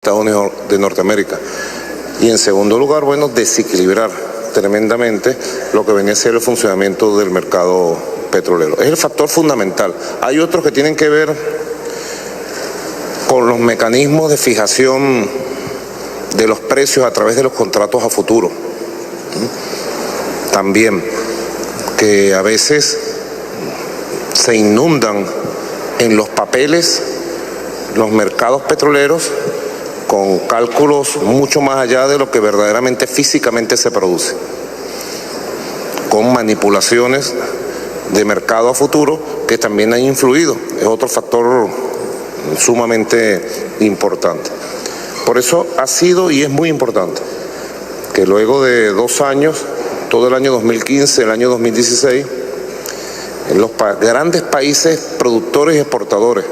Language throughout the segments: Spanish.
Estados Unidos de Norteamérica. Y en segundo lugar, bueno, desequilibrar tremendamente lo que venía a ser el funcionamiento del mercado petrolero. Es el factor fundamental. Hay otros que tienen que ver con los mecanismos de fijación de los precios a través de los contratos a futuro. También, que a veces se inundan en los papeles los mercados petroleros con cálculos mucho más allá de lo que verdaderamente físicamente se produce, con manipulaciones de mercado a futuro que también han influido. Es otro factor sumamente importante. Por eso ha sido y es muy importante que luego de 2 años, todo el año 2015, el año 2016, en los grandes países productores y exportadores,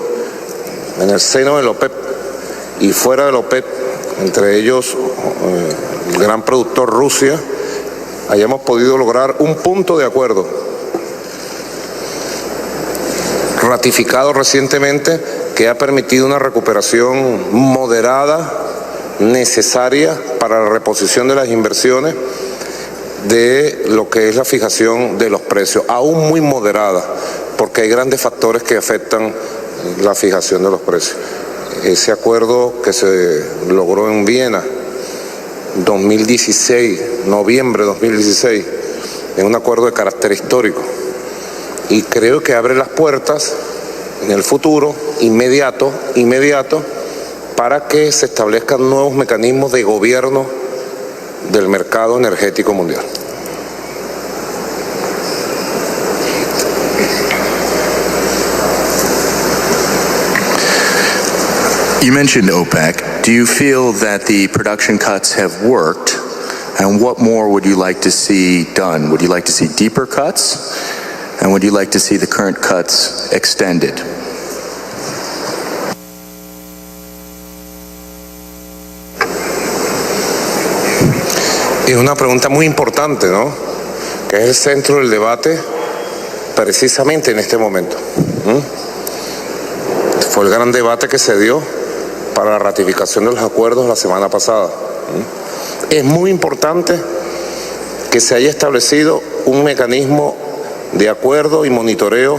en el seno del OPEP y fuera del OPEP, entre ellos el gran productor Rusia, hayamos podido lograr un punto de acuerdo ratificado recientemente que ha permitido una recuperación moderada, necesaria para la reposición de las inversiones de lo que es la fijación de los precios, aún muy moderada, porque hay grandes factores que afectan la fijación de los precios. Ese acuerdo que se logró en Viena, 2016, noviembre de 2016, es un acuerdo de carácter histórico y creo que abre las puertas en el futuro inmediato para que se establezcan nuevos mecanismos de gobierno del mercado energético mundial. You mentioned OPEC. Do you feel that the production cuts have worked? And what more would you like to see done? Would you like to see deeper cuts? And would you like to see the current cuts extended? Es una pregunta muy importante, ¿no? Que es el centro del debate precisamente en este momento. Fue el gran debate que se dio para la ratificación de los acuerdos la semana pasada. Es muy importante que se haya establecido un mecanismo de acuerdo y monitoreo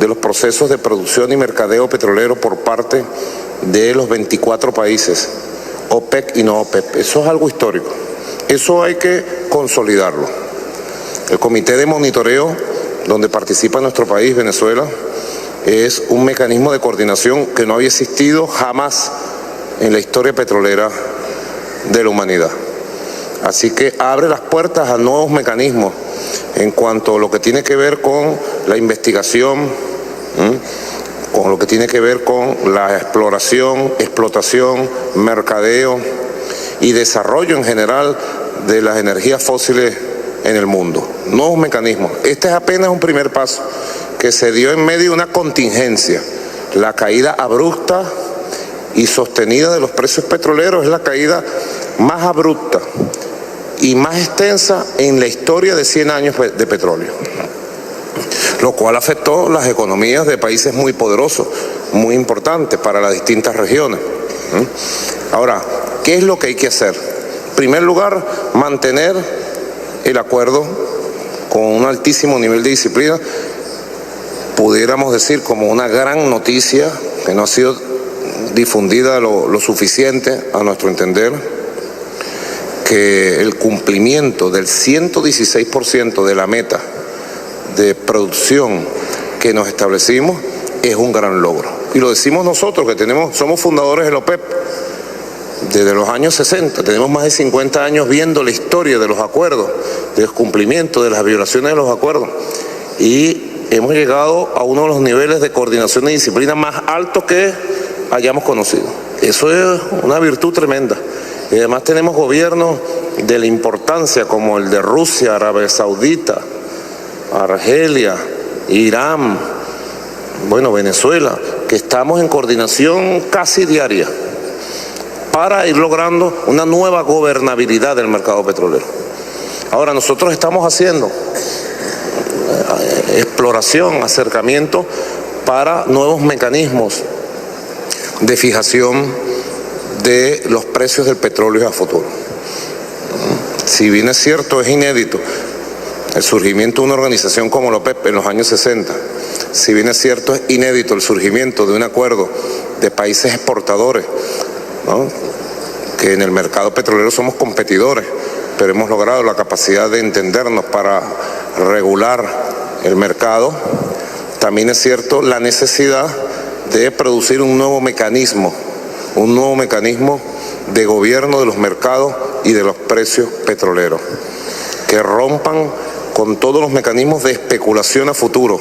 de los procesos de producción y mercadeo petrolero por parte de los 24 países, OPEC y no OPEC. Eso es algo histórico. Eso hay que consolidarlo. El comité de monitoreo, donde participa nuestro país, Venezuela, es un mecanismo de coordinación que no había existido jamás en la historia petrolera de la humanidad. Así que abre las puertas a nuevos mecanismos en cuanto a lo que tiene que ver con la investigación, con lo que tiene que ver con la exploración, explotación, mercadeo y desarrollo en general de las energías fósiles en el mundo. Nuevos mecanismos. Este es apenas un primer paso que se dio en medio de una contingencia. La caída abrupta y sostenida de los precios petroleros es la caída más abrupta y más extensa en la historia de 100 años de petróleo, lo cual afectó las economías de países muy poderosos, muy importantes para las distintas regiones. Ahora, ¿qué es lo que hay que hacer? En primer lugar, mantener el acuerdo con un altísimo nivel de disciplina, pudiéramos decir como una gran noticia que no ha sido difundida lo suficiente a nuestro entender, que el cumplimiento del 116% de la meta de producción que nos establecimos es un gran logro. Y lo decimos nosotros que somos fundadores del OPEP desde los años 60, tenemos más de 50 años viendo la historia de los acuerdos, de los cumplimientos, de las violaciones de los acuerdos, y hemos llegado a uno de los niveles de coordinación y disciplina más altos que hayamos conocido. Eso es una virtud tremenda. Y además tenemos gobiernos de la importancia como el de Rusia, Arabia Saudita, Argelia, Irán, bueno, Venezuela, que estamos en coordinación casi diaria para ir logrando una nueva gobernabilidad del mercado petrolero. Ahora, nosotros estamos haciendo exploración, acercamiento para nuevos mecanismos de fijación de los precios del petróleo a futuro. Si bien es cierto, es inédito el surgimiento de una organización como la OPEP en los años 60, si bien es cierto, es inédito el surgimiento de un acuerdo de países exportadores, ¿no?, que en el mercado petrolero somos competidores, pero hemos logrado la capacidad de entendernos para regular el mercado. También es cierto la necesidad de producir un nuevo mecanismo de gobierno de los mercados y de los precios petroleros, que rompan con todos los mecanismos de especulación a futuro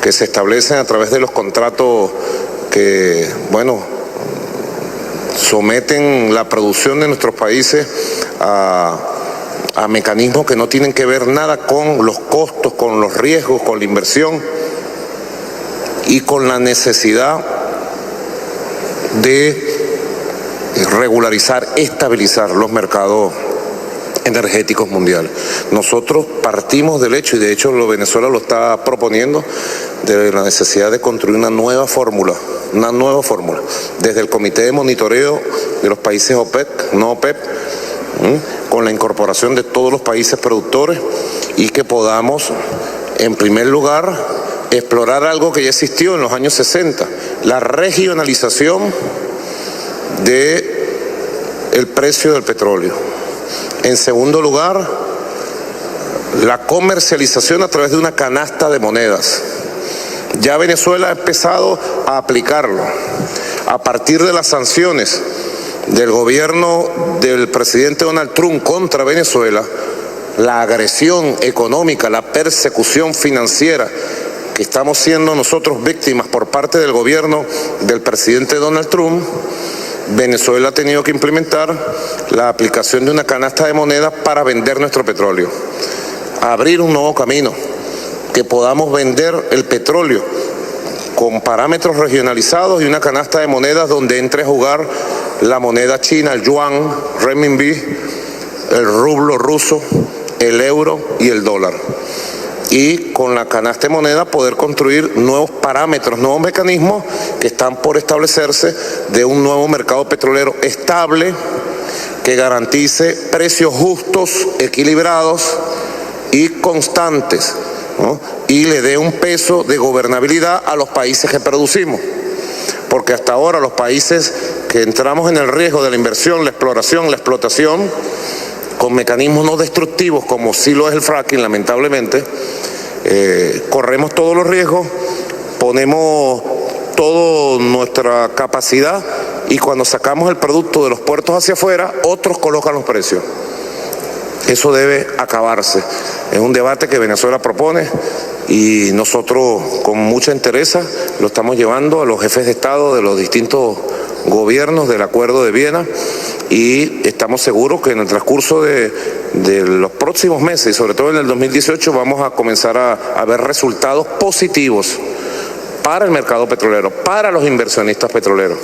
que se establecen a través de los contratos que, someten la producción de nuestros países a mecanismos que no tienen que ver nada con los costos, con los riesgos, con la inversión y con la necesidad de regularizar, estabilizar los mercados energéticos mundiales. Nosotros partimos del hecho, y de hecho Venezuela lo está proponiendo, de la necesidad de construir una nueva fórmula, desde el Comité de Monitoreo de los países OPEC, no OPEP, con la incorporación de todos los países productores, y que podamos, en primer lugar, explorar algo que ya existió en los años 60, la regionalización del precio del petróleo. En segundo lugar, la comercialización a través de una canasta de monedas. Ya Venezuela ha empezado a aplicarlo. A partir de las sanciones del gobierno del presidente Donald Trump contra Venezuela, la agresión económica, la persecución financiera que estamos siendo nosotros víctimas por parte del gobierno del presidente Donald Trump, Venezuela ha tenido que implementar la aplicación de una canasta de monedas para vender nuestro petróleo. Abrir un nuevo camino, que podamos vender el petróleo con parámetros regionalizados y una canasta de monedas donde entre a jugar la moneda china, el yuan, renminbi, el rublo ruso, el euro y el dólar. Y con la canasta de moneda poder construir nuevos parámetros, nuevos mecanismos que están por establecerse de un nuevo mercado petrolero estable, que garantice precios justos, equilibrados y constantes, ¿no?, y le dé un peso de gobernabilidad a los países que producimos. Porque hasta ahora los países que entramos en el riesgo de la inversión, la exploración, la explotación, con mecanismos no destructivos como sí lo es el fracking, lamentablemente, corremos todos los riesgos, ponemos toda nuestra capacidad y cuando sacamos el producto de los puertos hacia afuera, otros colocan los precios. Eso debe acabarse. Es un debate que Venezuela propone y nosotros con mucha entereza lo estamos llevando a los jefes de Estado de los distintos gobiernos del Acuerdo de Viena, y estamos seguros que en el transcurso de los próximos meses y sobre todo en el 2018 vamos a comenzar a ver resultados positivos para el mercado petrolero, para los inversionistas petroleros,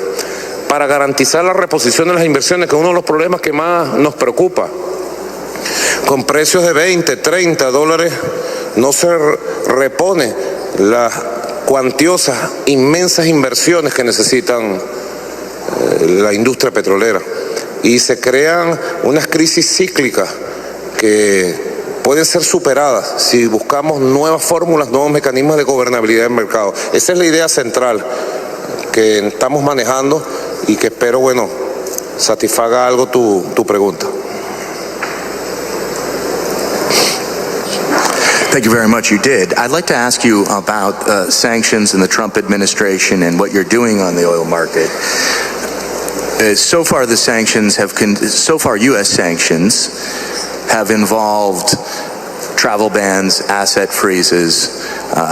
para garantizar la reposición de las inversiones, que es uno de los problemas que más nos preocupa. Con precios de 20, 30 dólares no se repone las cuantiosas, inmensas inversiones que necesitan la industria petrolera, y se crean unas crisis cíclicas que pueden ser superadas si buscamos nuevas fórmulas, nuevos mecanismos de gobernabilidad del mercado. Esa es la idea central que estamos manejando y que espero, satisfaga algo tu pregunta. Thank you very much. You did. I'd like to ask you about sanctions in the Trump administration and what you're doing on the oil market. So far, U.S. sanctions have involved travel bans, asset freezes,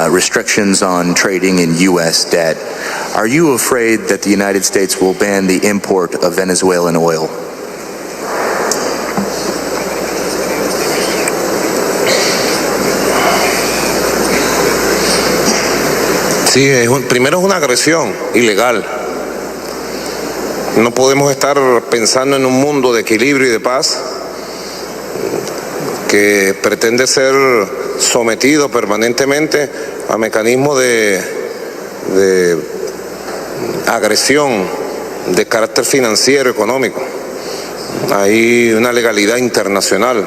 restrictions on trading in U.S. debt. Are you afraid that the United States will ban the import of Venezuelan oil? Sí, primero es una agresión ilegal. No podemos estar pensando en un mundo de equilibrio y de paz que pretende ser sometido permanentemente a mecanismos de agresión de carácter financiero, económico. Hay una legalidad internacional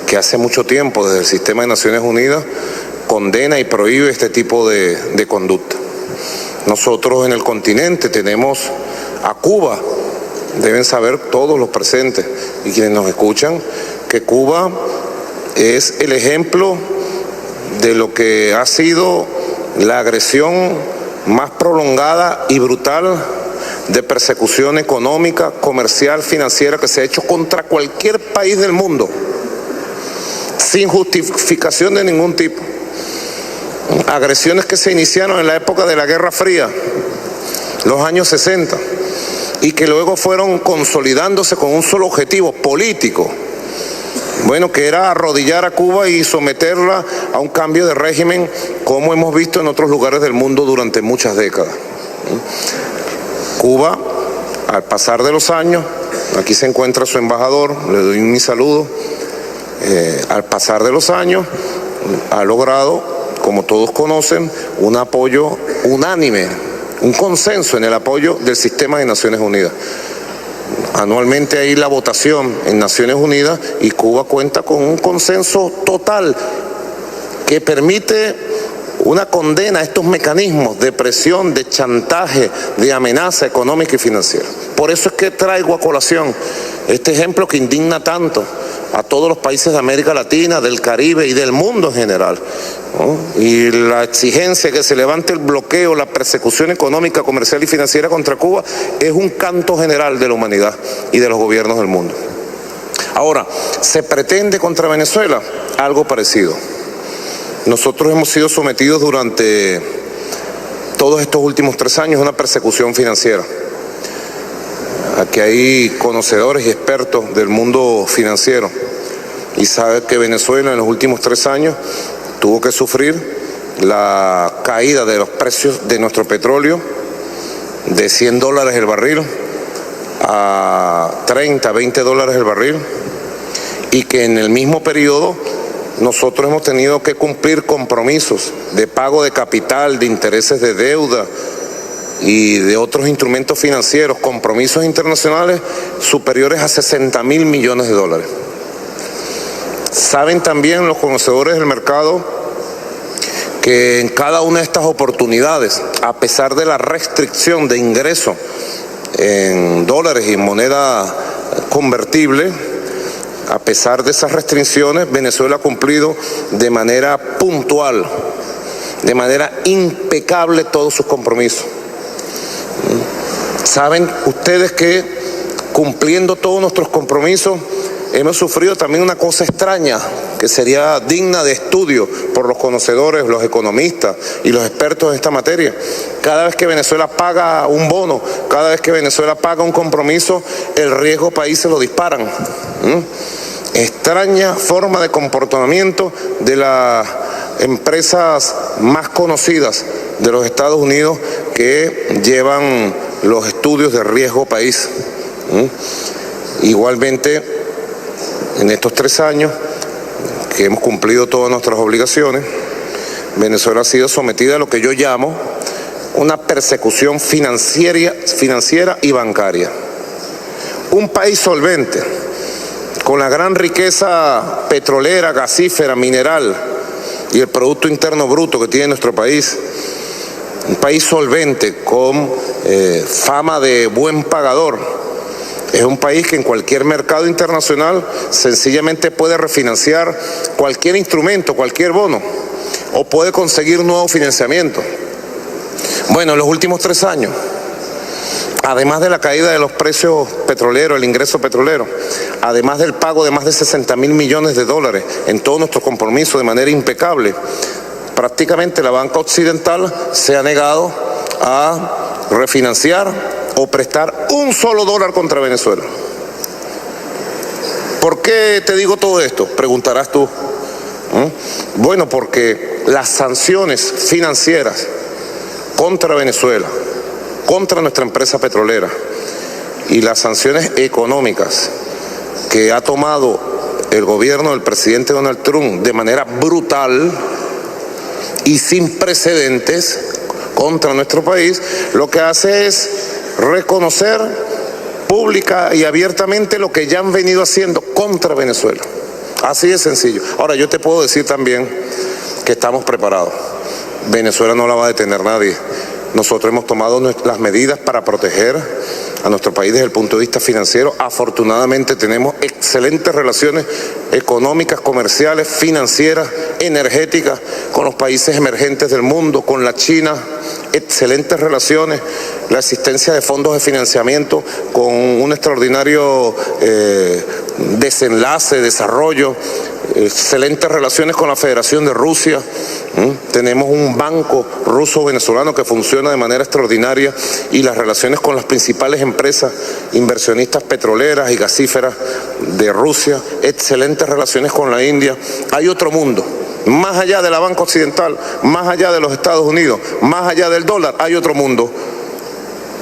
que hace mucho tiempo, desde el sistema de Naciones Unidas, condena y prohíbe este tipo de conducta. Nosotros en el continente tenemos a Cuba, deben saber todos los presentes y quienes nos escuchan, que Cuba es el ejemplo de lo que ha sido la agresión más prolongada y brutal de persecución económica, comercial, financiera que se ha hecho contra cualquier país del mundo, sin justificación de ningún tipo. Agresiones que se iniciaron en la época de la Guerra Fría, los años 60, y que luego fueron consolidándose con un solo objetivo político, bueno, que era arrodillar a Cuba y someterla a un cambio de régimen, como hemos visto en otros lugares del mundo durante muchas décadas. Cuba, al pasar de los años, aquí se encuentra su embajador, le doy mi saludo, al pasar de los años ha logrado, como todos conocen, un apoyo unánime, un consenso en el apoyo del sistema de Naciones Unidas. Anualmente hay la votación en Naciones Unidas y Cuba cuenta con un consenso total que permite una condena a estos mecanismos de presión, de chantaje, de amenaza económica y financiera. Por eso es que traigo a colación este ejemplo que indigna tanto a todos los países de América Latina, del Caribe y del mundo en general, ¿no? Y la exigencia que se levante el bloqueo, la persecución económica, comercial y financiera contra Cuba es un canto general de la humanidad y de los gobiernos del mundo. Ahora, ¿se pretende contra Venezuela? Algo parecido. Nosotros hemos sido sometidos durante todos estos últimos 3 años a una persecución financiera. Aquí hay conocedores y expertos del mundo financiero y saben que Venezuela en los últimos 3 años tuvo que sufrir la caída de los precios de nuestro petróleo de $100 el barril a 30, 20 dólares el barril, y que en el mismo periodo nosotros hemos tenido que cumplir compromisos de pago de capital, de intereses de deuda y de otros instrumentos financieros, compromisos internacionales superiores a $60.000 millones. Saben también los conocedores del mercado que en cada una de estas oportunidades, a pesar de la restricción de ingreso en dólares y moneda convertible, a pesar de esas restricciones, Venezuela ha cumplido de manera puntual, de manera impecable todos sus compromisos. Saben ustedes que cumpliendo todos nuestros compromisos hemos sufrido también una cosa extraña que sería digna de estudio por los conocedores, los economistas y los expertos en esta materia. Cada vez que Venezuela paga un bono, cada vez que Venezuela paga un compromiso, el riesgo país se lo disparan. Extraña forma de comportamiento de las empresas más conocidas de los Estados Unidos que llevan los estudios de riesgo país. Igualmente, en estos 3 años que hemos cumplido todas nuestras obligaciones, Venezuela ha sido sometida a lo que yo llamo una persecución financiera y bancaria. Un país solvente, con la gran riqueza petrolera, gasífera, mineral y el Producto Interno Bruto que tiene nuestro país, un país solvente con fama de buen pagador, es un país que en cualquier mercado internacional sencillamente puede refinanciar cualquier instrumento, cualquier bono, o puede conseguir nuevo financiamiento. Bueno, en los últimos 3 años, además de la caída de los precios petroleros, el ingreso petrolero, además del pago de más de $60.000 millones en todos nuestros compromisos de manera impecable, prácticamente la banca occidental se ha negado a refinanciar o prestar un solo dólar contra Venezuela. ¿Por qué te digo todo esto? Preguntarás tú. Bueno, porque las sanciones financieras contra Venezuela, contra nuestra empresa petrolera, y las sanciones económicas que ha tomado el gobierno del presidente Donald Trump de manera brutal y sin precedentes contra nuestro país, lo que hace es reconocer pública y abiertamente lo que ya han venido haciendo contra Venezuela. Así de sencillo. Ahora, yo te puedo decir también que estamos preparados. Venezuela no la va a detener nadie. Nosotros hemos tomado las medidas para proteger a nuestro país desde el punto de vista financiero. Afortunadamente tenemos excelentes relaciones económicas, comerciales, financieras, energéticas con los países emergentes del mundo, con la China, excelentes relaciones, la existencia de fondos de financiamiento con un extraordinario desenlace, desarrollo, excelentes relaciones con la Federación de Rusia. Tenemos un banco ruso-venezolano que funciona de manera extraordinaria y las relaciones con las principales empresas inversionistas petroleras y gasíferas de Rusia, excelentes relaciones con la India. Hay otro mundo. Más allá de la banca occidental, más allá de los Estados Unidos, más allá del dólar, hay otro mundo.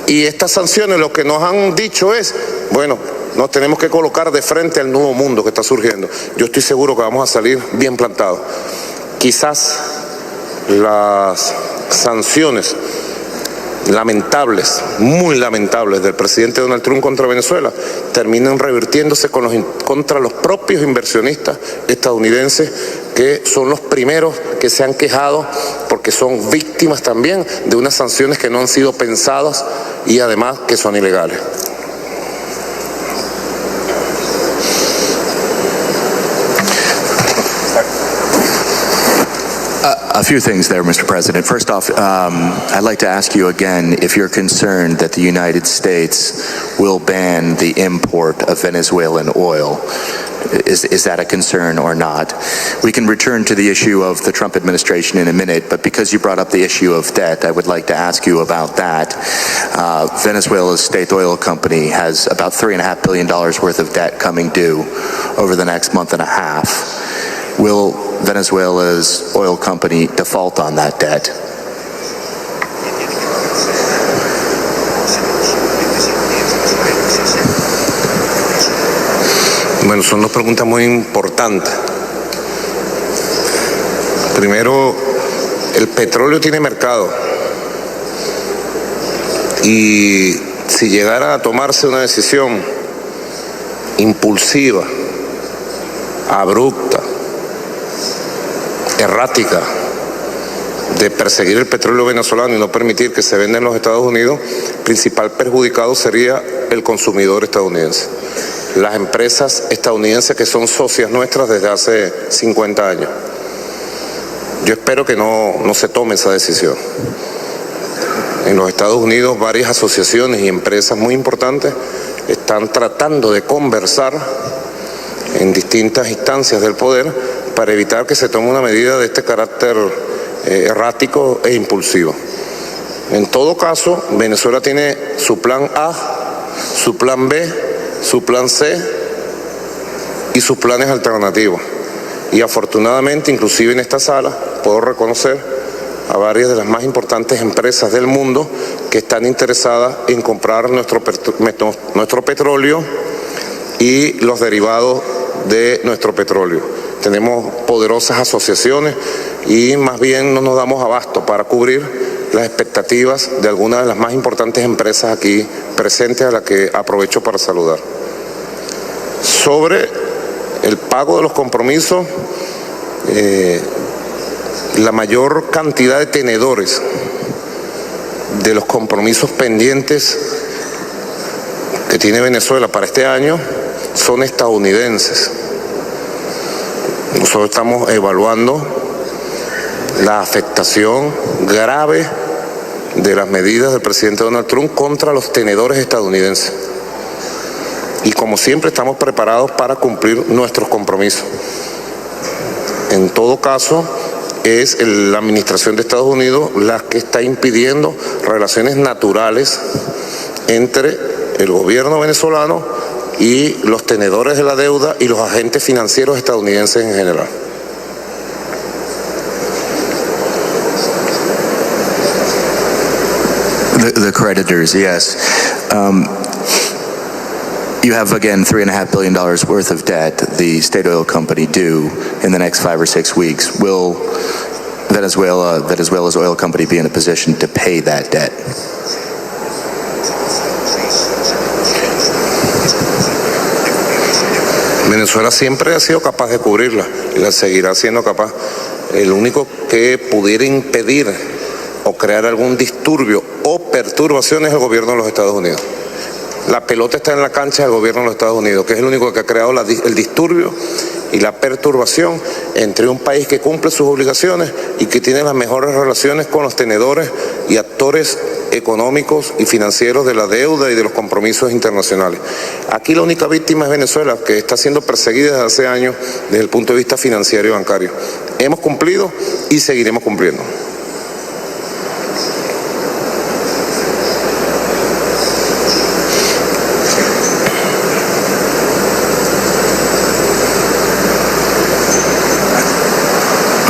Y estas sanciones lo que nos han dicho es, bueno, nos tenemos que colocar de frente al nuevo mundo que está surgiendo. Yo estoy seguro que vamos a salir bien plantados. Quizás las sanciones lamentables, muy lamentables del presidente Donald Trump contra Venezuela terminan revirtiéndose contra los propios inversionistas estadounidenses, que son los primeros que se han quejado porque son víctimas también de unas sanciones que no han sido pensadas y además que son ilegales. A few things there, Mr. President. First off, I'd like to ask you again if you're concerned that the United States will ban the import of Venezuelan oil. Is that a concern or not? We can return to the issue of the Trump administration in a minute, but because you brought up the issue of debt, I would like to ask you about that. Venezuela's state oil company has about $3.5 billion worth of debt coming due over the next month and a half. Will Venezuela's oil company default on that debt? Bueno, son dos preguntas muy importantes. Primero, el petróleo tiene mercado. Y si llegara a tomarse una decisión impulsiva, abrupta, errática, de perseguir el petróleo venezolano y no permitir que se venda en los Estados Unidos, el principal perjudicado sería el consumidor estadounidense. Las empresas estadounidenses que son socias nuestras desde hace 50 años. Yo espero que no se tome esa decisión. En los Estados Unidos varias asociaciones y empresas muy importantes están tratando de conversar en distintas instancias del poder para evitar que se tome una medida de este carácter errático e impulsivo. En todo caso, Venezuela tiene su plan A, su plan B, su plan C y sus planes alternativos. Y afortunadamente, inclusive en esta sala, puedo reconocer a varias de las más importantes empresas del mundo que están interesadas en comprar nuestro petróleo y los derivados de nuestro petróleo. Tenemos poderosas asociaciones y más bien no nos damos abasto para cubrir las expectativas de algunas de las más importantes empresas aquí presentes, a las que aprovecho para saludar. Sobre el pago de los compromisos, la mayor cantidad de tenedores de los compromisos pendientes que tiene Venezuela para este año son estadounidenses. Nosotros estamos evaluando la afectación grave de las medidas del presidente Donald Trump contra los tenedores estadounidenses. Y como siempre estamos preparados para cumplir nuestros compromisos. En todo caso, es la administración de Estados Unidos la que está impidiendo relaciones naturales entre el gobierno venezolano y los tenedores de la deuda y los agentes financieros estadounidenses en general. The creditors, yes. You have, again, $3.5 billion worth of debt, the state oil company, due in the next 5 or 6 weeks. Will Venezuela's oil company be in a position to pay that debt? Venezuela siempre ha sido capaz de cubrirla y la seguirá siendo capaz. El único que pudiera impedir o crear algún disturbio o perturbación es el gobierno de los Estados Unidos. La pelota está en la cancha del gobierno de los Estados Unidos, que es el único que ha creado el disturbio y la perturbación entre un país que cumple sus obligaciones y que tiene las mejores relaciones con los tenedores y actores económicos y financieros de la deuda y de los compromisos internacionales. Aquí la única víctima es Venezuela, que está siendo perseguida desde hace años desde el punto de vista financiero y bancario. Hemos cumplido y seguiremos cumpliendo.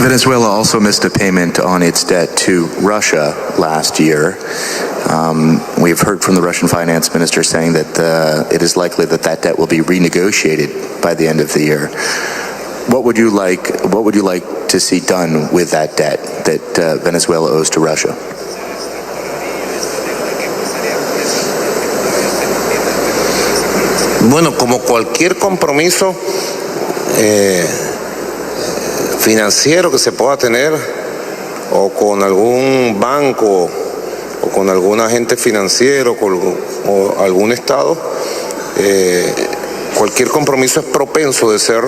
Venezuela also missed a payment on its debt to Russia last year. We've heard from the Russian finance minister saying that it is likely that that debt will be renegotiated by the end of the year. What would you like to see done with that debt that Venezuela owes to Russia? Bueno, como cualquier compromiso financiero que se pueda tener, o con algún banco, o con algún agente financiero, o algún Estado, cualquier compromiso es propenso de ser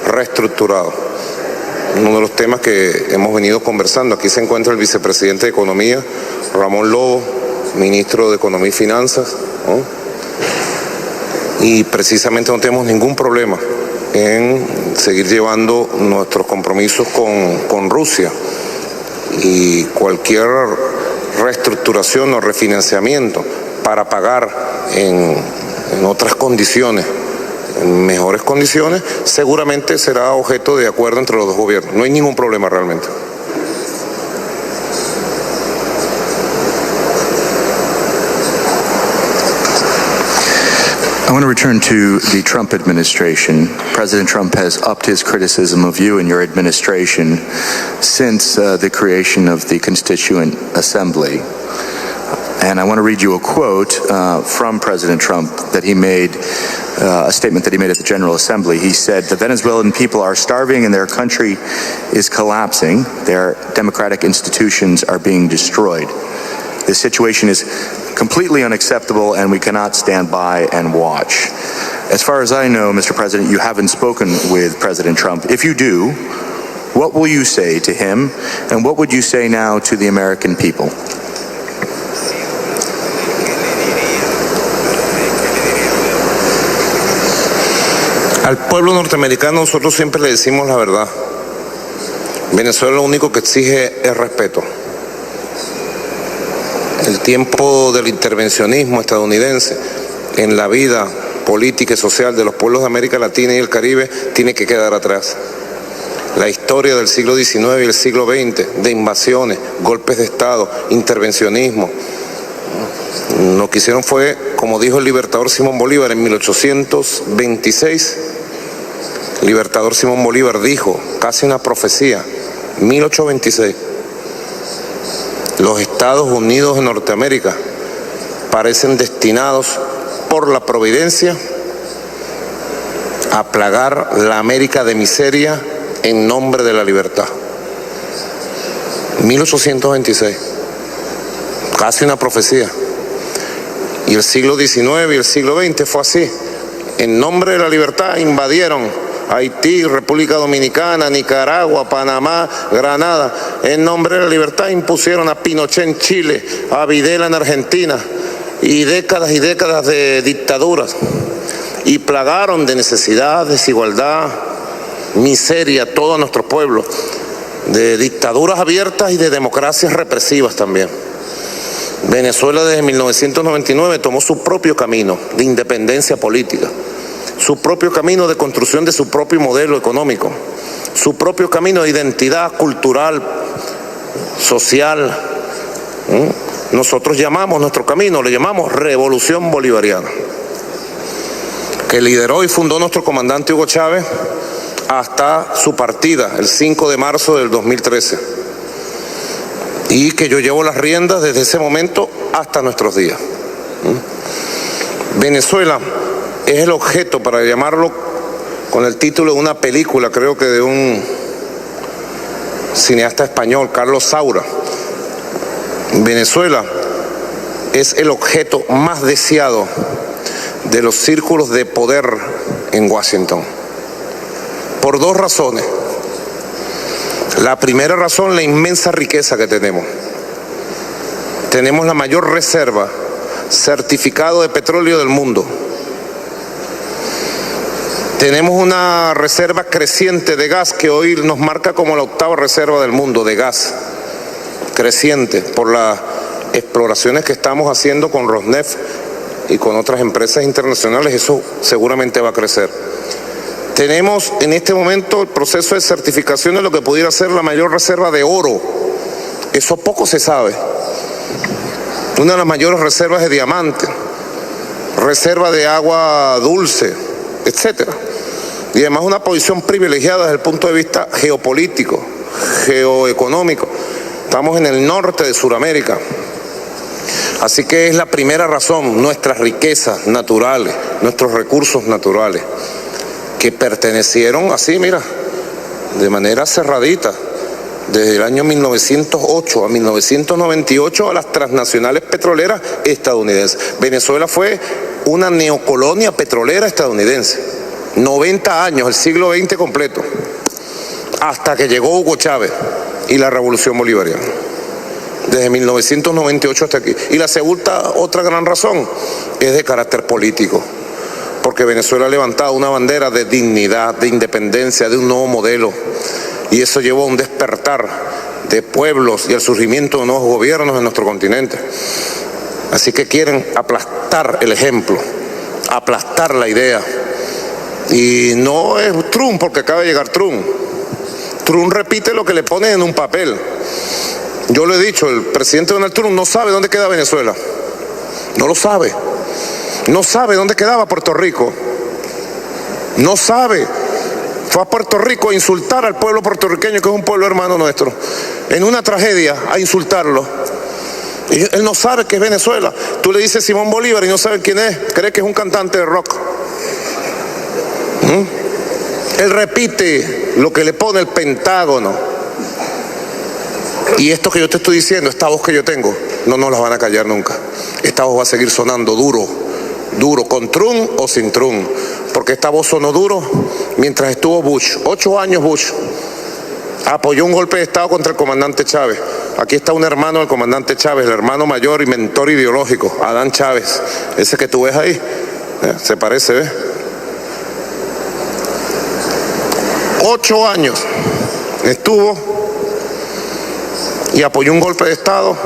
reestructurado. Uno de los temas que hemos venido conversando, aquí se encuentra el vicepresidente de Economía, Ramón Lobo, ministro de Economía y Finanzas, ¿no? Y precisamente no tenemos ningún problema en seguir llevando nuestros compromisos con Rusia, y cualquier reestructuración o refinanciamiento para pagar en otras condiciones, en mejores condiciones, seguramente será objeto de acuerdo entre los dos gobiernos. No hay ningún problema realmente. I want to return to the Trump administration. President Trump has upped his criticism of you and your administration since the creation of the Constituent Assembly. And I want to read you a quote from President Trump that he made, a statement that he made at the General Assembly. He said, "The Venezuelan people are starving and their country is collapsing. Their democratic institutions are being destroyed. This situation is completely unacceptable and we cannot stand by and watch." As far as I know, Mr. President, you haven't spoken with President Trump. If you do, what will you say to him, and what would you say now to the American people? Al pueblo norteamericano nosotros siempre le decimos la verdad. Venezuela lo único que exige es respeto. El tiempo del intervencionismo estadounidense en la vida política y social de los pueblos de América Latina y el Caribe tiene que quedar atrás. La historia del siglo XIX y el siglo XX, de invasiones, golpes de Estado, intervencionismo, lo que hicieron fue, como dijo el libertador Simón Bolívar en 1826, el libertador Simón Bolívar dijo, casi una profecía, 1826, los Estados Unidos de Norteamérica parecen destinados por la providencia a plagar la América de miseria en nombre de la libertad. 1826, casi una profecía. Y el siglo XIX y el siglo XX fue así. En nombre de la libertad invadieron Haití, República Dominicana, Nicaragua, Panamá, Granada. En nombre de la libertad impusieron a Pinochet en Chile, a Videla en Argentina, y décadas de dictaduras. Y plagaron de necesidad, desigualdad, miseria a todos nuestros pueblos, de dictaduras abiertas y de democracias represivas también. Venezuela desde 1999 tomó su propio camino de independencia política, su propio camino de construcción de su propio modelo económico, su propio camino de identidad cultural, social. Nosotros llamamos nuestro camino, le llamamos Revolución Bolivariana, que lideró y fundó nuestro comandante Hugo Chávez hasta su partida el 5 de marzo del 2013. Y que yo llevo las riendas desde ese momento hasta nuestros días. Venezuela es el objeto, para llamarlo con el título de una película, creo que de un cineasta español, Carlos Saura. Venezuela es el objeto más deseado de los círculos de poder en Washington, por dos razones. La primera razón, la inmensa riqueza que tenemos. Tenemos la mayor reserva certificado de petróleo del mundo. Tenemos una reserva creciente de gas que hoy nos marca como la 8ª reserva del mundo de gas, creciente por las exploraciones que estamos haciendo con Rosneft y con otras empresas internacionales. Eso seguramente va a crecer. Tenemos en este momento el proceso de certificación de lo que pudiera ser la mayor reserva de oro. Eso poco se sabe. Una de las mayores reservas de diamantes, reserva de agua dulce, etcétera. Y además una posición privilegiada desde el punto de vista geopolítico, geoeconómico. Estamos en el norte de Sudamérica. Así que es la primera razón, nuestras riquezas naturales, nuestros recursos naturales, que pertenecieron así, mira, de manera cerradita, desde el año 1908 a 1998 a las transnacionales petroleras estadounidenses. Venezuela fue una neocolonia petrolera estadounidense. 90 años, el siglo XX completo, hasta que llegó Hugo Chávez y la Revolución Bolivariana. Desde 1998 hasta aquí. Y la segunda, otra gran razón, es de carácter político, porque Venezuela ha levantado una bandera de dignidad, de independencia, de un nuevo modelo, y eso llevó a un despertar de pueblos y al surgimiento de nuevos gobiernos en nuestro continente. Así que quieren aplastar el ejemplo, aplastar la idea. Y no es Trump, porque acaba de llegar Trump. Trump repite lo que le ponen en un papel. Yo lo he dicho, el presidente Donald Trump no sabe dónde queda Venezuela. No lo sabe. No sabe dónde quedaba Puerto Rico. No sabe. Fue a Puerto Rico a insultar al pueblo puertorriqueño, que es un pueblo hermano nuestro, en una tragedia, a insultarlo. Y él no sabe qué es Venezuela. Tú le dices Simón Bolívar y no sabe quién es. Cree que es un cantante de rock. Él repite lo que le pone el Pentágono. Y esto que yo te estoy diciendo, esta voz que yo tengo, no nos la van a callar nunca. Esta voz va a seguir sonando duro, duro, con Trump o sin Trump. Porque esta voz sonó duro mientras estuvo Bush. 8 años Bush apoyó un golpe de Estado contra el comandante Chávez. Aquí está un hermano del comandante Chávez, el hermano mayor y mentor ideológico, Adán Chávez. Ese que tú ves ahí, se parece, ¿ves? 8 años estuvo y apoyó un golpe de Estado,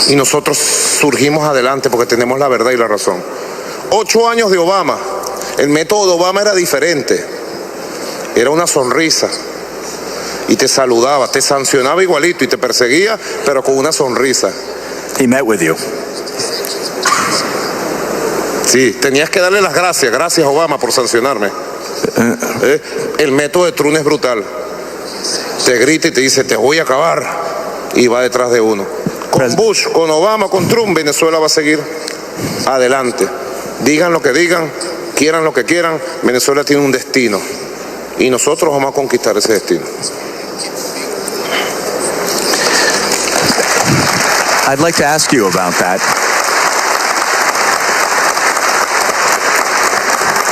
y nosotros surgimos adelante porque tenemos la verdad y la razón. 8 años de Obama. El método de Obama era diferente. Era una sonrisa. Y te saludaba, te sancionaba igualito y te perseguía, pero con una sonrisa. He met with you. Sí, tenías que darle las gracias. Gracias, Obama, por sancionarme. El método de Trump es brutal. Te grita y te dice, te voy a acabar, y va detrás de uno. Con Bush, con Obama, con Trump, Venezuela va a seguir adelante. Digan lo que digan, quieran lo que quieran, Venezuela tiene un destino, y nosotros vamos a conquistar ese destino. I'd like to ask you about that.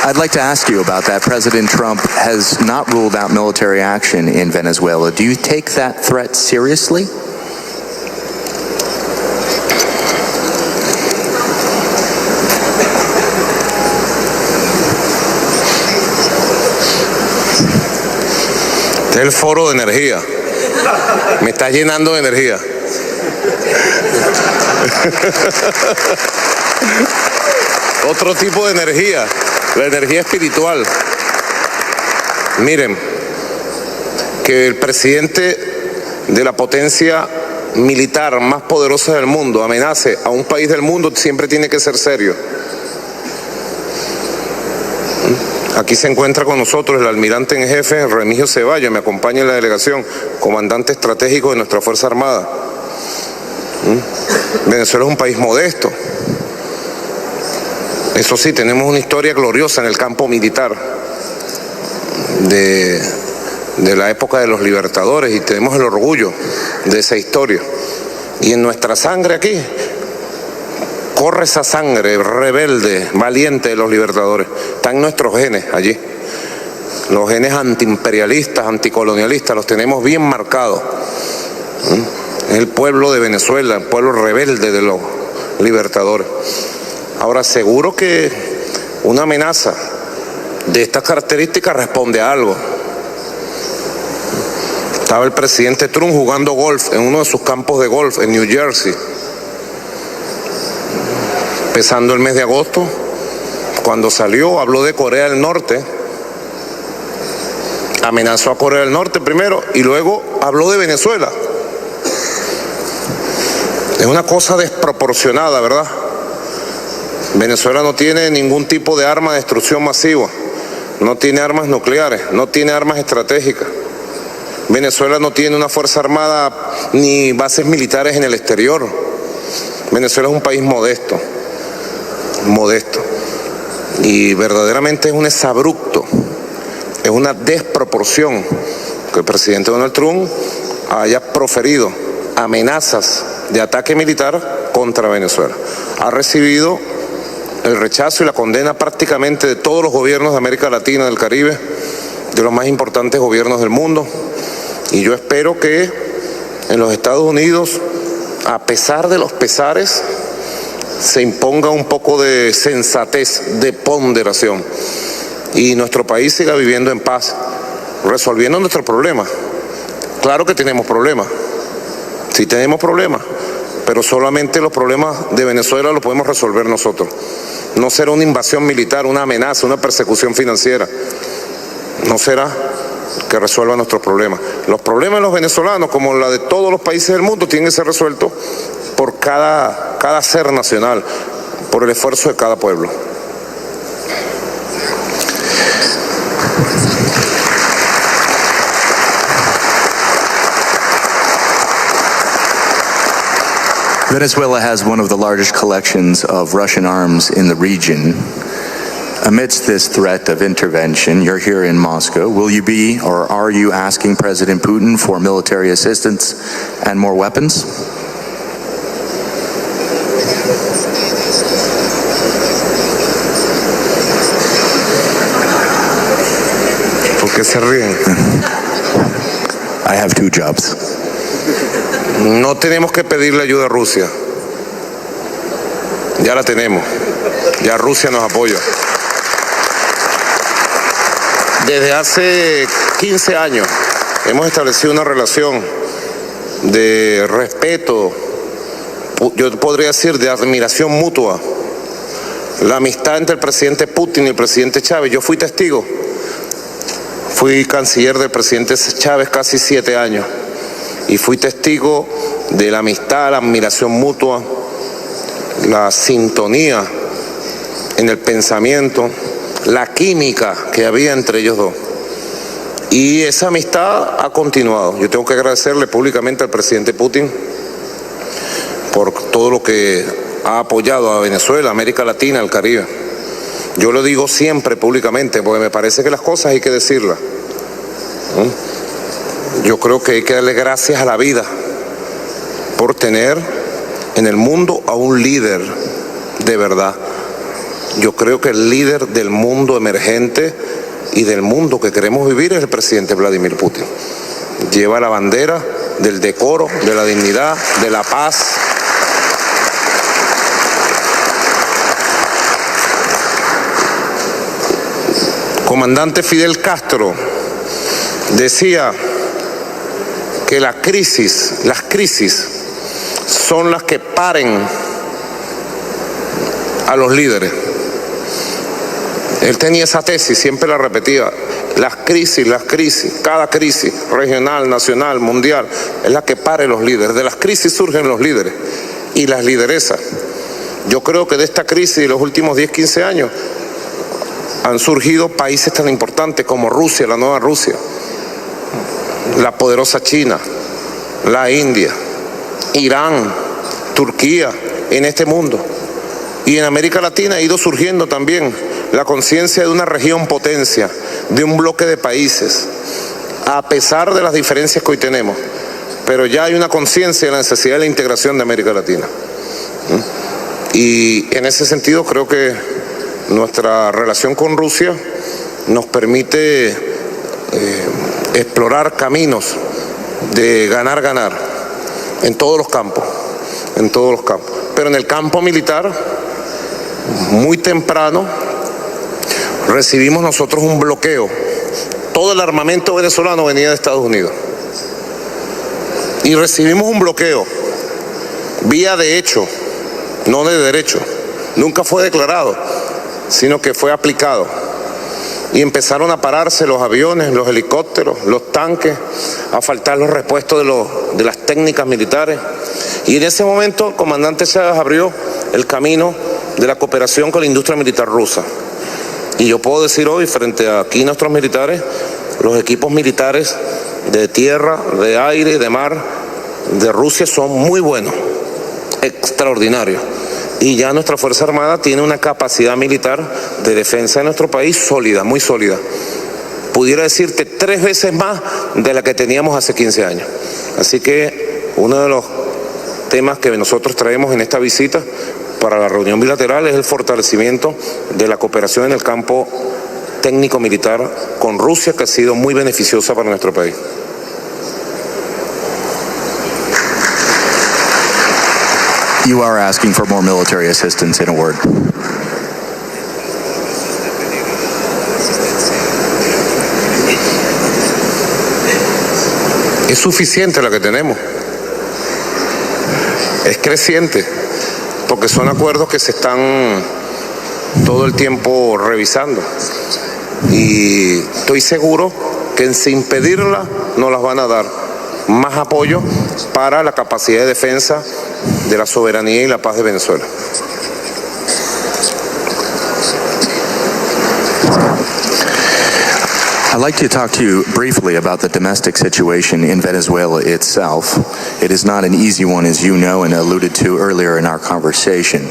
I'd like to ask you about that. President Trump has not ruled out military action in Venezuela. Do you take that threat seriously? Este es el foro de energía. Me está llenando de energía. Otro tipo de energía, la energía espiritual. Miren, que el presidente de la potencia militar más poderosa del mundo amenace a un país del mundo siempre tiene que ser serio. Aquí se encuentra con nosotros el almirante en jefe Remigio Ceballos, me acompaña en la delegación, comandante estratégico de nuestra Fuerza Armada. Venezuela es un país modesto. Eso sí, tenemos una historia gloriosa en el campo militar de la época de los libertadores y tenemos el orgullo de esa historia. Y en nuestra sangre aquí corre esa sangre rebelde, valiente de los libertadores. Están nuestros genes allí. Los genes antiimperialistas, anticolonialistas, los tenemos bien marcados. Es el pueblo de Venezuela, el pueblo rebelde de los libertadores. Ahora, seguro que una amenaza de estas características responde a algo. Estaba el presidente Trump jugando golf en uno de sus campos de golf en New Jersey, empezando el mes de agosto. Cuando salió, habló de Corea del Norte, amenazó a Corea del Norte primero y luego habló de Venezuela. Es una cosa desproporcionada, ¿verdad? Venezuela no tiene ningún tipo de arma de destrucción masiva, no tiene armas nucleares, no tiene armas estratégicas. Venezuela no tiene una fuerza armada ni bases militares en el exterior. Venezuela es un país modesto, y verdaderamente es un exabrupto, es una desproporción que el presidente Donald Trump haya proferido amenazas de ataque militar contra Venezuela. Ha recibido el rechazo y la condena prácticamente de todos los gobiernos de América Latina, del Caribe, de los más importantes gobiernos del mundo. Y yo espero que en los Estados Unidos, a pesar de los pesares, se imponga un poco de sensatez, de ponderación, y nuestro país siga viviendo en paz, resolviendo nuestros problemas. Claro que tenemos problemas, sí tenemos problemas, pero solamente los problemas de Venezuela los podemos resolver nosotros. No será una invasión militar, una amenaza, una persecución financiera. No será que resuelva nuestros problemas. Los problemas de los venezolanos, como la de todos los países del mundo, tienen que ser resueltos por cada ser nacional, por el esfuerzo de cada pueblo. Venezuela has one of the largest collections of Russian arms in the region. Amidst this threat of intervention, you're here in Moscow. Will you be, or are you asking President Putin for military assistance and more weapons? ¿Por qué se ríen? I have two jobs. No tenemos que pedirle ayuda a Rusia. Ya la tenemos. Ya Rusia nos apoya. Desde hace 15 años hemos establecido una relación de respeto, yo podría decir de admiración mutua. La amistad entre el presidente Putin y el presidente Chávez, yo fui testigo. Fui canciller del presidente Chávez casi 7 años y fui testigo de la amistad, la admiración mutua, la sintonía en el pensamiento, la química que había entre ellos dos. Y esa amistad ha continuado. Yo tengo que agradecerle públicamente al presidente Putin por todo lo que ha apoyado a Venezuela, América Latina, el Caribe. Yo lo digo siempre públicamente porque me parece que las cosas hay que decirlas. Yo creo que hay que darle gracias a la vida por tener en el mundo a un líder de verdad. Yo creo que el líder del mundo emergente y del mundo que queremos vivir es el presidente Vladimir Putin. Lleva la bandera del decoro, de la dignidad, de la paz. Comandante Fidel Castro decía que las crisis son las que paren a los líderes. Él tenía esa tesis, siempre la repetía. Las crisis, cada crisis, regional, nacional, mundial, es la que pare los líderes. De las crisis surgen los líderes y las lideresas. Yo creo que de esta crisis de los últimos 10, 15 años han surgido países tan importantes como Rusia, la nueva Rusia, la poderosa China, la India, Irán, Turquía, en este mundo. Y en América Latina ha ido surgiendo también la conciencia de una región potencia, de un bloque de países, a pesar de las diferencias que hoy tenemos. Pero ya hay una conciencia de la necesidad de la integración de América Latina. Y en ese sentido creo que nuestra relación con Rusia nos permite explorar caminos de ganar-ganar en todos los campos, Pero en el campo militar, muy temprano, recibimos nosotros un bloqueo. Todo el armamento venezolano venía de Estados Unidos. Y recibimos un bloqueo, vía de hecho, no de derecho. Nunca fue declarado, sino que fue aplicado. Y empezaron a pararse los aviones, los helicópteros, los tanques, a faltar los repuestos de las técnicas militares. Y en ese momento el comandante Chávez abrió el camino de la cooperación con la industria militar rusa. Y yo puedo decir hoy, frente a aquí nuestros militares, los equipos militares de tierra, de aire, de mar, de Rusia son muy buenos, extraordinarios. Y ya nuestra Fuerza Armada tiene una capacidad militar de defensa de nuestro país sólida, muy sólida. Pudiera decirte 3 veces más de la que teníamos hace 15 años. Así que uno de los temas que nosotros traemos en esta visita para la reunión bilateral es el fortalecimiento de la cooperación en el campo técnico-militar con Rusia, que ha sido muy beneficiosa para nuestro país. You are asking for more military assistance, in a word. Es suficiente la que tenemos. Es creciente, porque son acuerdos que se están todo el tiempo revisando. Y estoy seguro que sin pedirla nos las van a dar. Más apoyo para la capacidad de defensa de la soberanía y la paz de Venezuela. I'd like to talk to you briefly about the domestic situation in Venezuela itself. It is not an easy one, as you know and alluded to earlier in our conversation.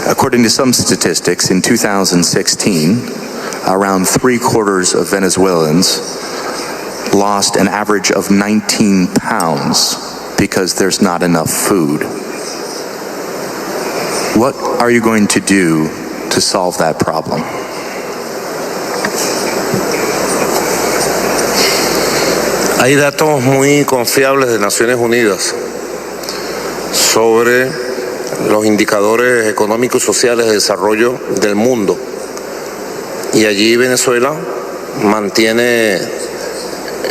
According to some statistics, in 2016, around 3/4 of Venezuelans lost an average of 19 pounds because there's not enough food. What are you going to do to solve that problem? Hay datos muy confiables de Naciones Unidas sobre los indicadores económicos y sociales de desarrollo del mundo. Y allí Venezuela mantiene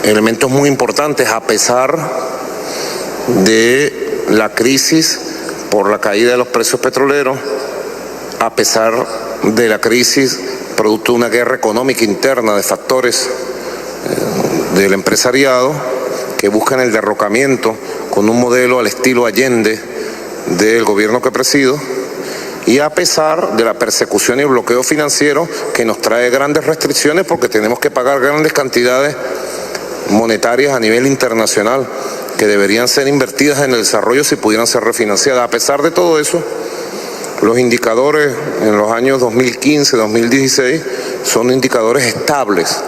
elementos muy importantes a pesar de la crisis por la caída de los precios petroleros, a pesar de la crisis producto de una guerra económica interna de factores del empresariado que buscan el derrocamiento con un modelo al estilo Allende del gobierno que presido, y a pesar de la persecución y el bloqueo financiero que nos trae grandes restricciones porque tenemos que pagar grandes cantidades monetarias a nivel internacional que deberían ser invertidas en el desarrollo si pudieran ser refinanciadas. A pesar de todo eso, los indicadores en los años 2015, 2016 son indicadores estables.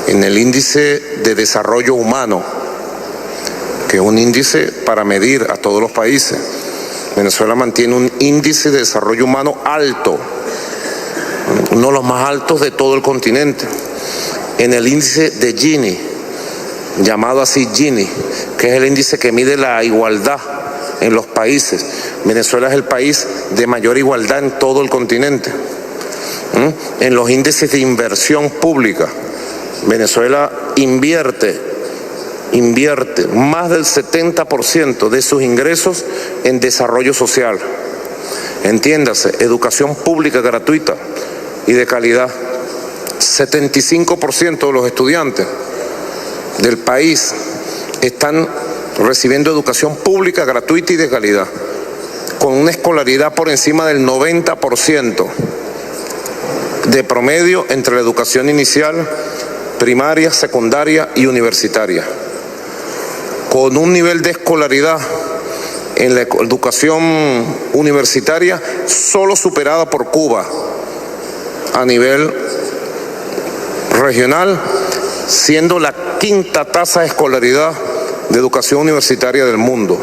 En el índice de desarrollo humano, que es un índice para medir a todos los países. Venezuela mantiene un índice de desarrollo humano alto, uno de los más altos de todo el continente. En el índice de Gini, llamado así Gini, que es el índice que mide la igualdad en los países. Venezuela es el país de mayor igualdad en todo el continente. En los índices de inversión pública, Venezuela invierte más del 70% de sus ingresos en desarrollo social. Entiéndase, educación pública gratuita y de calidad. 75% de los estudiantes del país están recibiendo educación pública gratuita y de calidad, con una escolaridad por encima del 90% de promedio entre la educación inicial, primaria, secundaria y universitaria, con un nivel de escolaridad en la educación universitaria, solo superada por Cuba a nivel regional, siendo la quinta tasa de escolaridad de educación universitaria del mundo,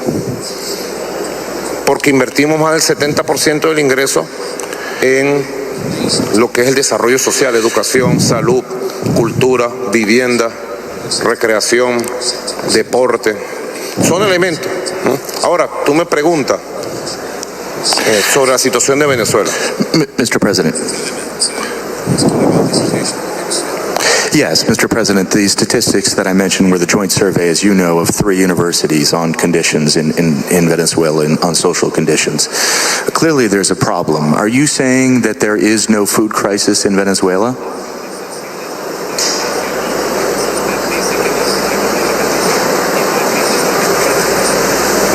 porque invertimos más del 70% del ingreso en lo que es el desarrollo social, educación, salud, cultura, vivienda, recreación, deporte. Son elementos, ¿no? Ahora, tú me preguntas sobre la situación de Venezuela. Mr. President. Yes, Mr. President, the statistics that I mentioned were the joint survey, as you know, of 3 universities on conditions in Venezuela, on social conditions. Clearly there's a problem. Are you saying that there is no food crisis in Venezuela?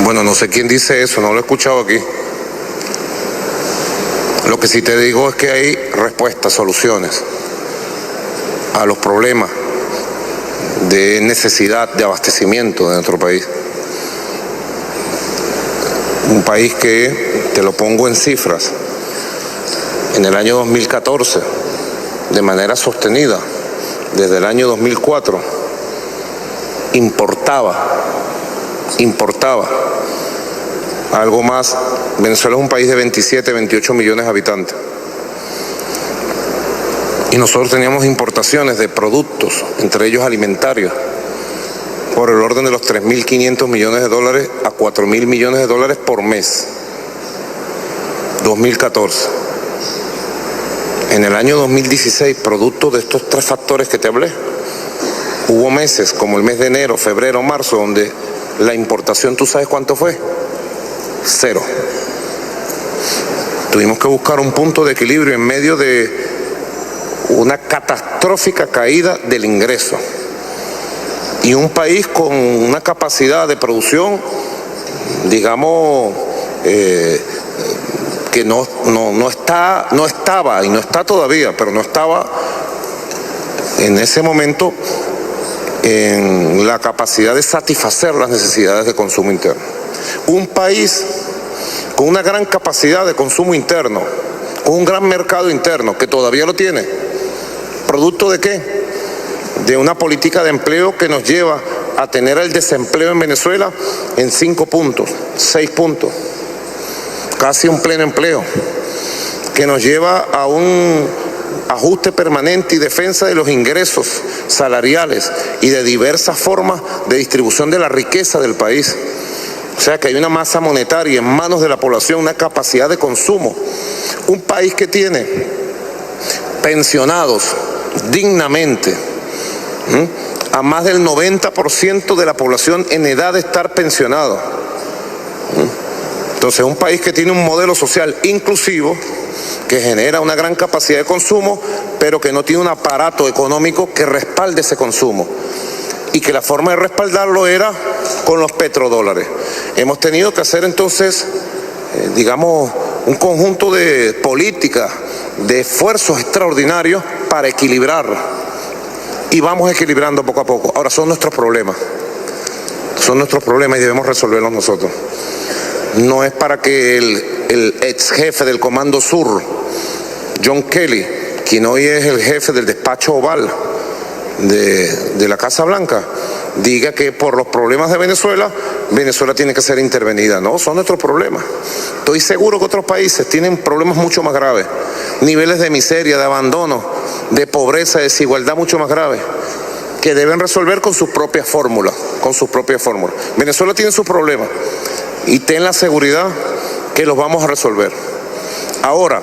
Bueno, no sé quién dice eso, no lo he escuchado aquí. Lo que sí te digo es que hay respuestas, soluciones a los problemas de necesidad de abastecimiento de nuestro país. Un país que, te lo pongo en cifras, en el año 2014, de manera sostenida, desde el año 2004, importaba algo más. Venezuela es un país de 27, 28 millones de habitantes. Y nosotros teníamos importaciones de productos, entre ellos alimentarios, por el orden de los 3.500 millones de dólares a 4.000 millones de dólares por mes. 2014. En el año 2016, producto de estos 3 factores que te hablé, hubo meses como el mes de enero, febrero, marzo, donde la importación, ¿tú sabes cuánto fue? 0. Tuvimos que buscar un punto de equilibrio en medio de una catastrófica caída del ingreso. Y un país con una capacidad de producción, digamos, que no estaba, y no está todavía, pero no estaba en ese momento en la capacidad de satisfacer las necesidades de consumo interno. Un país con una gran capacidad de consumo interno, con un gran mercado interno, que todavía lo tiene. ¿Producto de qué? De una política de empleo que nos lleva a tener el desempleo en Venezuela en 5 puntos, 6 puntos, casi un pleno empleo, que nos lleva a un ajuste permanente y defensa de los ingresos salariales y de diversas formas de distribución de la riqueza del país. O sea que hay una masa monetaria en manos de la población, una capacidad de consumo. Un país que tiene pensionados dignamente, a más del 90% de la población en edad de estar pensionado. Entonces, un país que tiene un modelo social inclusivo, que genera una gran capacidad de consumo, pero que no tiene un aparato económico que respalde ese consumo. Y que la forma de respaldarlo era con los petrodólares. Hemos tenido que hacer entonces, digamos, un conjunto de políticas, de esfuerzos extraordinarios para equilibrar. Y vamos equilibrando poco a poco. Ahora, son nuestros problemas. Son nuestros problemas y debemos resolverlos nosotros. No es para que el ex jefe del Comando Sur, John Kelly, quien hoy es el jefe del despacho Oval de la Casa Blanca, diga que por los problemas de Venezuela, Venezuela tiene que ser intervenida. No, son nuestros problemas. Estoy seguro que otros países tienen problemas mucho más graves, niveles de miseria, de abandono, de pobreza, de desigualdad mucho más graves, que deben resolver con sus propias fórmulas, Venezuela tiene sus problemas y ten la seguridad que los vamos a resolver. Ahora,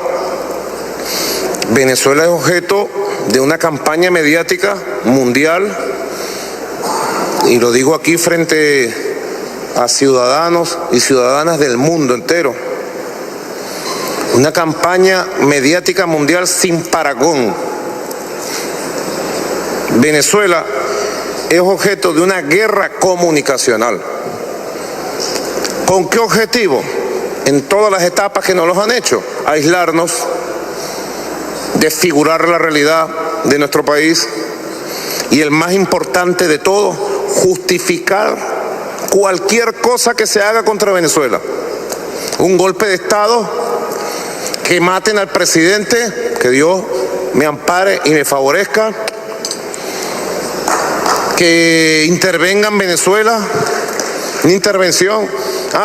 Venezuela es objeto de una campaña mediática mundial, y lo digo aquí frente a ciudadanos y ciudadanas del mundo entero, una campaña mediática mundial sin parangón. Venezuela es objeto de una guerra comunicacional. ¿Con qué objetivo? En todas las etapas que nos los han hecho: aislarnos, desfigurar la realidad de nuestro país y, el más importante de todo, justificar cualquier cosa que se haga contra Venezuela. Un golpe de Estado, que maten al presidente, que Dios me ampare y me favorezca, que intervenga en Venezuela, una intervención.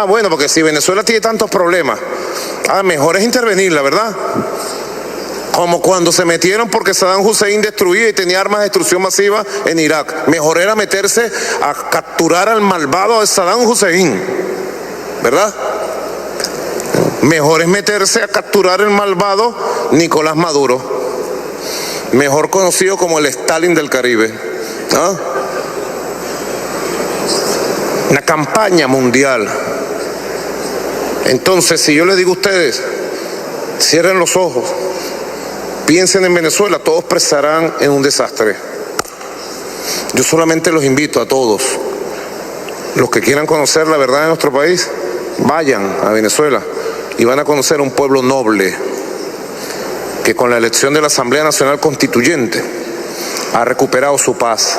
Bueno, porque si Venezuela tiene tantos problemas, mejor es intervenir, la verdad. Como cuando se metieron porque Saddam Hussein destruía y tenía armas de destrucción masiva en Irak. Mejor era meterse a capturar al malvado de Saddam Hussein, ¿verdad? Mejor es meterse a capturar al malvado Nicolás Maduro, mejor conocido como el Stalin del Caribe. Una campaña mundial. Entonces, si yo les digo a ustedes, cierren los ojos, piensen en Venezuela, todos pensarán en un desastre. Yo solamente los invito a todos, los que quieran conocer la verdad de nuestro país, vayan a Venezuela y van a conocer un pueblo noble que con la elección de la Asamblea Nacional Constituyente ha recuperado su paz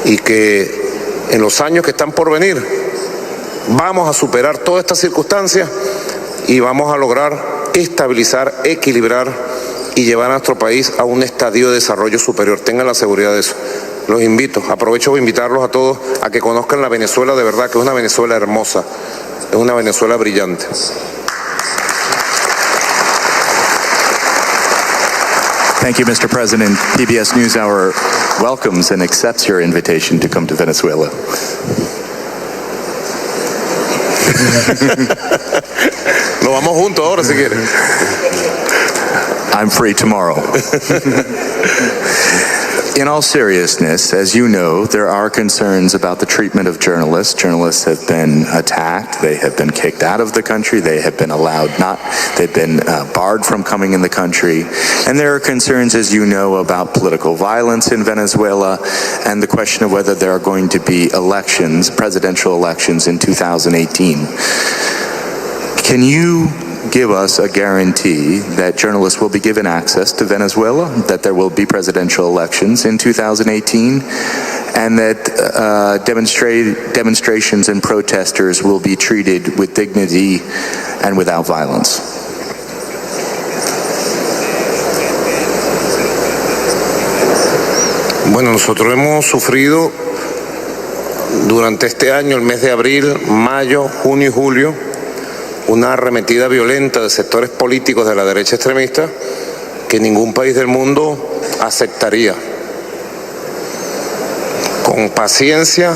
y que en los años que están por venir vamos a superar todas estas circunstancias y vamos a lograr estabilizar, equilibrar y llevar a nuestro país a un estadio de desarrollo superior. Tengan la seguridad de eso. Los invito, aprovecho para invitarlos a todos a que conozcan la Venezuela de verdad, que es una Venezuela hermosa, es una Venezuela brillante. Thank you, Mr. President. PBS NewsHour welcomes and accepts your invitation to come to Venezuela. Nos vamos juntos ahora si quieren. I'm free tomorrow. In all seriousness, as you know, there are concerns about the treatment of journalists. Journalists have been attacked. They have been kicked out of the country. They have been they've been barred from coming in the country. And there are concerns, as you know, about political violence in Venezuela and the question of whether there are going to be elections, presidential elections in 2018. Can you give us a guarantee that journalists will be given access to Venezuela, that there will be presidential elections in 2018, and that demonstrations and protesters will be treated with dignity and without violence? Bueno, nosotros hemos sufrido durante este año, el mes de abril, mayo, junio y julio, una arremetida violenta de sectores políticos de la derecha extremista que ningún país del mundo aceptaría. Con paciencia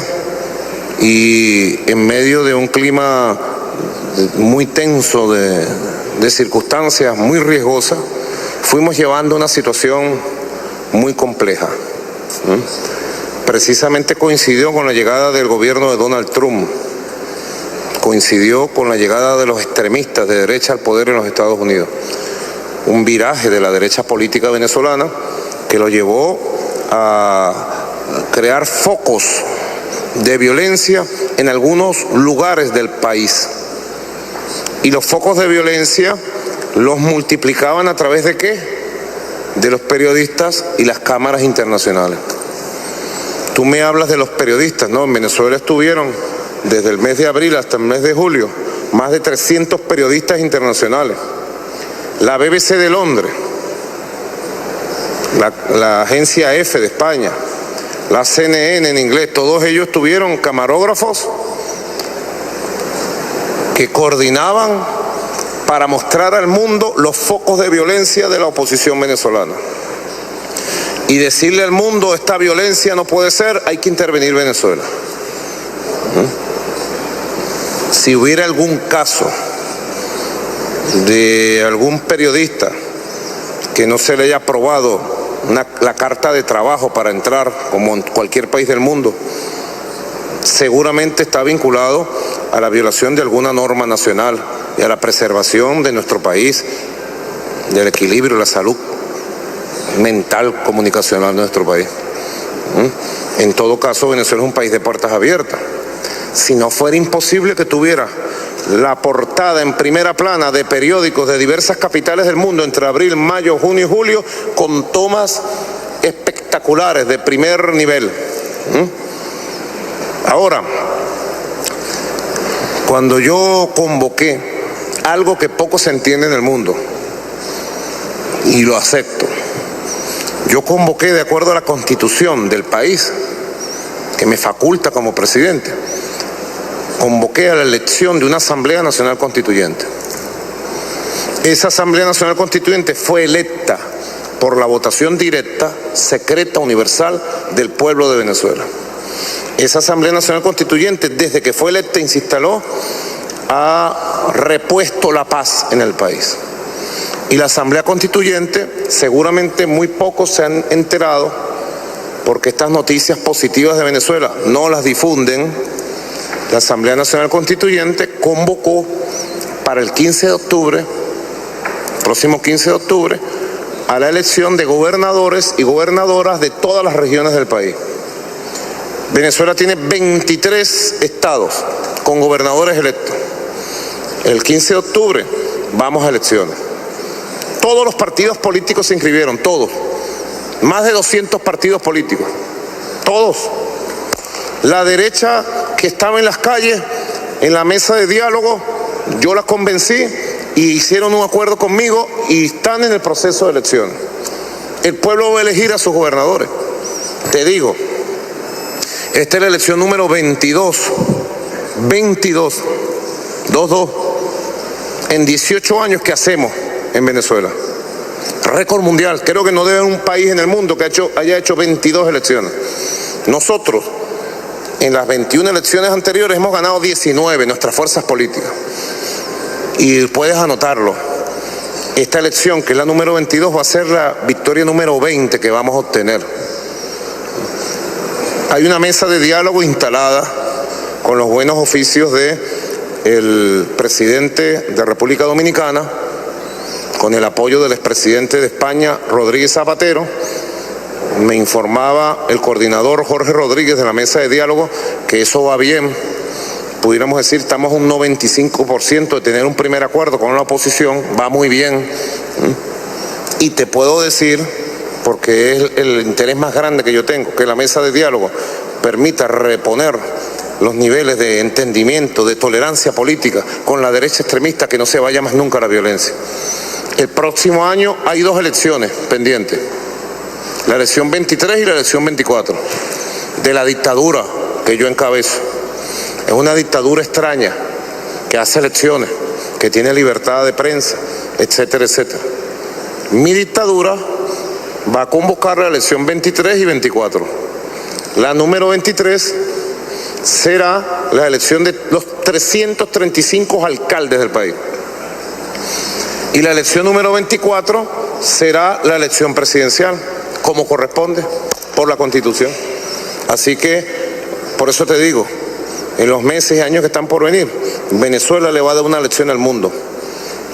y en medio de un clima muy tenso de circunstancias muy riesgosas, fuimos llevando una situación muy compleja. Precisamente coincidió con la llegada del gobierno de Donald Trump, coincidió con la llegada de los extremistas de derecha al poder en los Estados Unidos. Un viraje de la derecha política venezolana que lo llevó a crear focos de violencia en algunos lugares del país. Y los focos de violencia los multiplicaban a través de ¿qué? De los periodistas y las cámaras internacionales. Tú me hablas de los periodistas, ¿no? En Venezuela estuvieron desde el mes de abril hasta el mes de julio, más de 300 periodistas internacionales. La BBC de Londres, la agencia EFE de España, la CNN en inglés, todos ellos tuvieron camarógrafos que coordinaban para mostrar al mundo los focos de violencia de la oposición venezolana. Y decirle al mundo, esta violencia no puede ser, hay que intervenir Venezuela. Si hubiera algún caso de algún periodista que no se le haya aprobado la carta de trabajo para entrar, como en cualquier país del mundo, seguramente está vinculado a la violación de alguna norma nacional y a la preservación de nuestro país, del equilibrio, la salud mental, comunicacional de nuestro país. En todo caso, Venezuela es un país de puertas abiertas. Si no fuera imposible que tuviera la portada en primera plana de periódicos de diversas capitales del mundo entre abril, mayo, junio y julio, con tomas espectaculares de primer nivel. Ahora, Cuando yo convoqué algo que poco se entiende en el mundo, y lo acepto, yo convoqué de acuerdo a la Constitución del país, que me faculta como presidente, convoqué a la elección de una Asamblea Nacional Constituyente. Esa Asamblea Nacional Constituyente fue electa por la votación directa, secreta, universal del pueblo de Venezuela. Esa Asamblea Nacional Constituyente, desde que fue electa y se instaló, ha repuesto la paz en el país. Y la Asamblea Constituyente, seguramente muy pocos se han enterado, porque estas noticias positivas de Venezuela no las difunden. La Asamblea Nacional Constituyente convocó para el 15 de octubre, próximo 15 de octubre, a la elección de gobernadores y gobernadoras de todas las regiones del país. Venezuela tiene 23 estados con gobernadores electos. El 15 de octubre vamos a elecciones. Todos los partidos políticos se inscribieron, todos. Más de 200 partidos políticos. Todos. La derecha que estaba en las calles, en la mesa de diálogo, yo la convencí y hicieron un acuerdo conmigo y están en el proceso de elecciones. El pueblo va a elegir a sus gobernadores. Te digo, esta es la elección número 22. 22. 2-2. En 18 años que hacemos en Venezuela. Récord mundial. Creo que no debe haber un país en el mundo que haya hecho 22 elecciones. Nosotros, en las 21 elecciones anteriores, hemos ganado 19, nuestras fuerzas políticas. Y puedes anotarlo. Esta elección, que es la número 22, va a ser la victoria número 20 que vamos a obtener. Hay una mesa de diálogo instalada con los buenos oficios del presidente de República Dominicana, con el apoyo del expresidente de España, Rodríguez Zapatero. Me informaba el coordinador Jorge Rodríguez de la mesa de diálogo que eso va bien. Pudiéramos decir, estamos a un 95% de tener un primer acuerdo con la oposición, va muy bien. Y te puedo decir, porque es el interés más grande que yo tengo, que la mesa de diálogo permita reponer los niveles de entendimiento, de tolerancia política con la derecha extremista, que no se vaya más nunca a la violencia. El próximo año hay 2 elecciones pendientes, la elección 23 y la elección 24, de la dictadura que yo encabezo. Es una dictadura extraña, que hace elecciones, que tiene libertad de prensa, etcétera, etcétera. Mi dictadura va a convocar la elección 23 y 24. La número 23 será la elección de los 335 alcaldes del país. Y la elección número 24 será la elección presidencial, como corresponde por la Constitución. Así que, por eso te digo, en los meses y años que están por venir, Venezuela le va a dar una lección al mundo,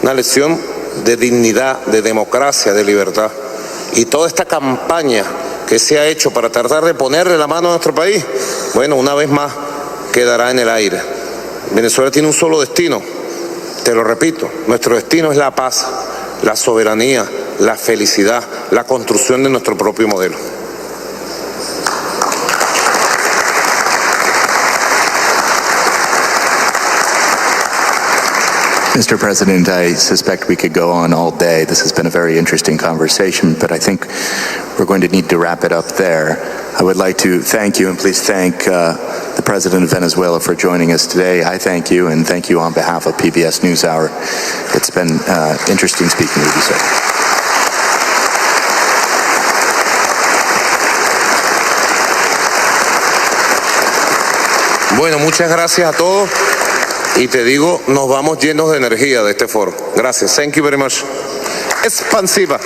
una lección de dignidad, de democracia, de libertad. Y toda esta campaña que se ha hecho para tratar de ponerle la mano a nuestro país, bueno, una vez más quedará en el aire. Venezuela tiene un solo destino, te lo repito, nuestro destino es la paz, la soberanía, la felicidad, la construcción de nuestro propio modelo. Mr. President, I suspect we could go on all day. This has been a very interesting conversation, but I think we're going to need to wrap it up there. I would like to thank you, and please thank the President of Venezuela for joining us today. I thank you, and thank you on behalf of PBS NewsHour. It's been interesting speaking with you, sir. Bueno, muchas gracias a todos. Y te digo, nos vamos llenos de energía de este foro. Gracias. Thank you very much. Expansiva.